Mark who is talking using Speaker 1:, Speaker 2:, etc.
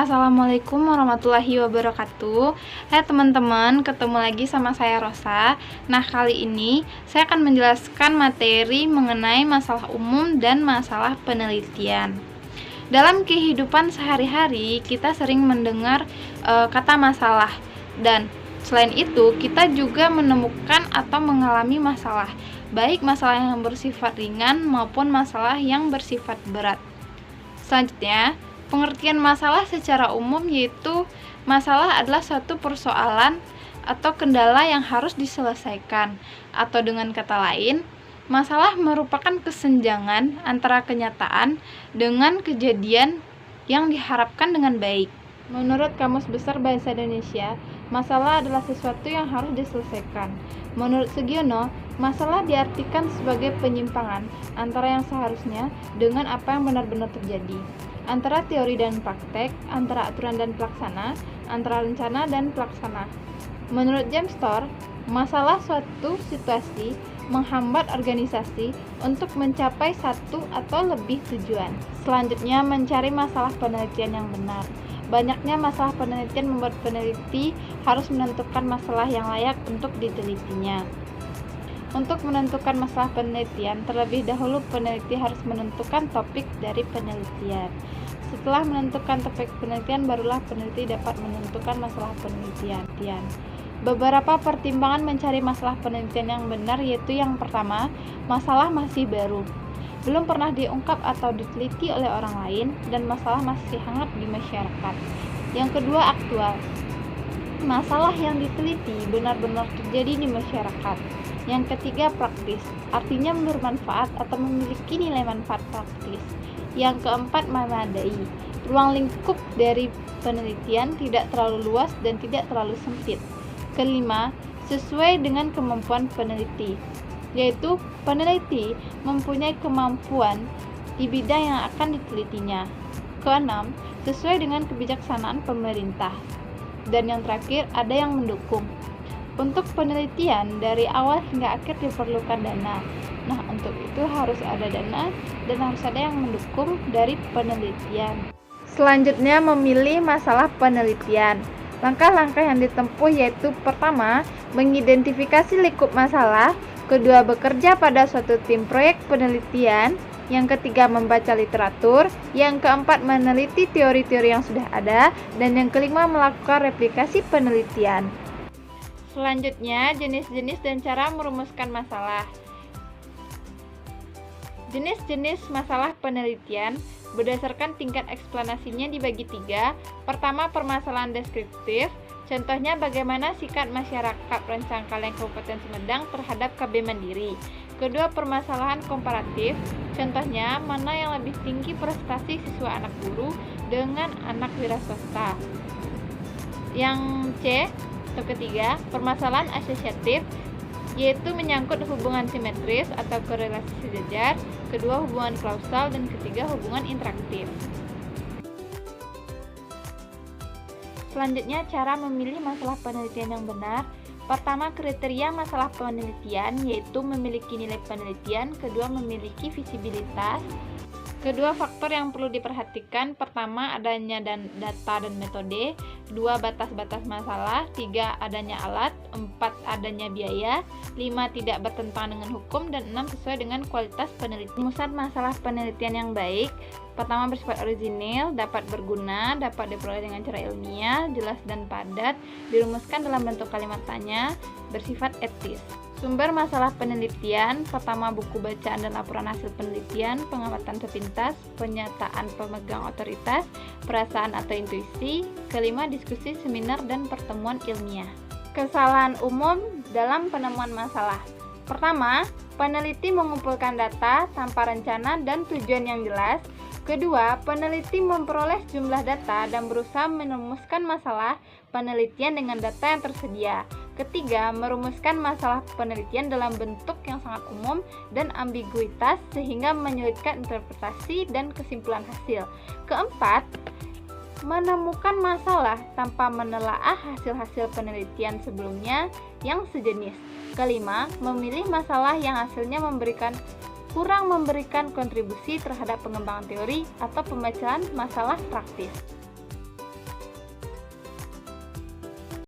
Speaker 1: Assalamualaikum warahmatullahi wabarakatuh. Hai teman-teman, ketemu lagi sama saya Rosa. Nah, kali ini saya akan menjelaskan materi mengenai masalah umum dan masalah penelitian. Dalam kehidupan sehari-hari, kita sering mendengar kata masalah, dan selain itu kita juga menemukan atau mengalami masalah, baik masalah yang bersifat ringan maupun masalah yang bersifat berat. Selanjutnya, pengertian masalah secara umum yaitu masalah adalah suatu persoalan atau kendala yang harus diselesaikan, atau dengan kata lain, masalah merupakan kesenjangan antara kenyataan dengan kejadian yang diharapkan dengan baik. Menurut Kamus Besar Bahasa Indonesia, masalah adalah sesuatu yang harus diselesaikan. Menurut Sugiono, masalah diartikan sebagai penyimpangan antara yang seharusnya dengan apa yang benar-benar terjadi, antara teori dan praktek, antara aturan dan pelaksana, antara rencana dan pelaksana. Menurut James Storr, masalah suatu situasi menghambat organisasi untuk mencapai satu atau lebih tujuan. Selanjutnya, mencari masalah penelitian yang benar. Banyaknya masalah penelitian membuat peneliti harus menentukan masalah yang layak untuk ditelitinya. Untuk menentukan masalah penelitian, terlebih dahulu peneliti harus menentukan topik dari penelitian. Setelah menentukan topik penelitian, barulah peneliti dapat menentukan masalah penelitian. Beberapa pertimbangan mencari masalah penelitian yang benar yaitu yang pertama, masalah masih baru, belum pernah diungkap atau diteliti oleh orang lain, dan masalah masih hangat di masyarakat. Yang kedua, aktual, masalah yang diteliti benar-benar terjadi di masyarakat. Yang ketiga, praktis, artinya bermanfaat atau memiliki nilai manfaat praktis. Yang keempat, memadai, ruang lingkup dari penelitian tidak terlalu luas dan tidak terlalu sempit. Kelima, sesuai dengan kemampuan peneliti, yaitu peneliti mempunyai kemampuan di bidang yang akan ditelitinya. Keenam, sesuai dengan kebijaksanaan pemerintah. Dan yang terakhir, ada yang mendukung. Untuk penelitian dari awal hingga akhir diperlukan dana. Nah, untuk itu harus ada dana dan harus ada yang mendukung dari penelitian. Selanjutnya, memilih masalah penelitian. Langkah-langkah yang ditempuh yaitu pertama, mengidentifikasi lingkup masalah, kedua, bekerja pada suatu tim proyek penelitian, yang ketiga, membaca literatur, yang keempat, meneliti teori-teori yang sudah ada, dan yang kelima, melakukan replikasi penelitian. Selanjutnya, jenis-jenis dan cara merumuskan masalah. Jenis-jenis masalah penelitian berdasarkan tingkat eksplanasinya dibagi tiga. Pertama, permasalahan deskriptif. Contohnya, bagaimana sikap masyarakat Rancangkaleng Kabupaten Sumedang terhadap KB Mandiri. Kedua, permasalahan komparatif. Contohnya, mana yang lebih tinggi prestasi siswa anak guru dengan anak wira swasta. Yang C, atau ketiga, permasalahan asosiatif, yaitu menyangkut hubungan simetris atau korelasi sejajar. Kedua, hubungan klausal, dan ketiga, hubungan interaktif. Selanjutnya, cara memilih masalah penelitian yang benar. Pertama, kriteria masalah penelitian yaitu memiliki nilai penelitian. Kedua, memiliki visibilitas. Kedua, faktor yang perlu diperhatikan. Pertama, adanya data dan metode. Dua, batas-batas masalah. Tiga, adanya alat. Empat, adanya biaya. Lima, tidak bertentangan dengan hukum. Dan enam, sesuai dengan kualitas penelitian. Rumusan masalah penelitian yang baik. Pertama, bersifat orisinil, dapat berguna, dapat diperoleh dengan cara ilmiah, jelas dan padat, dirumuskan dalam bentuk kalimat tanya, bersifat etis. Sumber masalah penelitian. Pertama, buku bacaan dan laporan hasil penelitian, pengamatan sepintas, pernyataan pemegang otoritas, perasaan atau intuisi. Kelima, diskusi, seminar, dan pertemuan ilmiah. Kesalahan umum dalam penemuan masalah. Pertama, peneliti mengumpulkan data tanpa rencana dan tujuan yang jelas. Kedua, peneliti memperoleh jumlah data dan berusaha merumuskan masalah penelitian dengan data yang tersedia. Ketiga, merumuskan masalah penelitian dalam bentuk yang sangat umum dan ambiguitas sehingga menyulitkan interpretasi dan kesimpulan hasil. Keempat, menemukan masalah tanpa menelaah hasil-hasil penelitian sebelumnya yang sejenis. Kelima, memilih masalah yang hasilnya kurang memberikan kontribusi terhadap pengembangan teori atau pembacaan masalah praktis.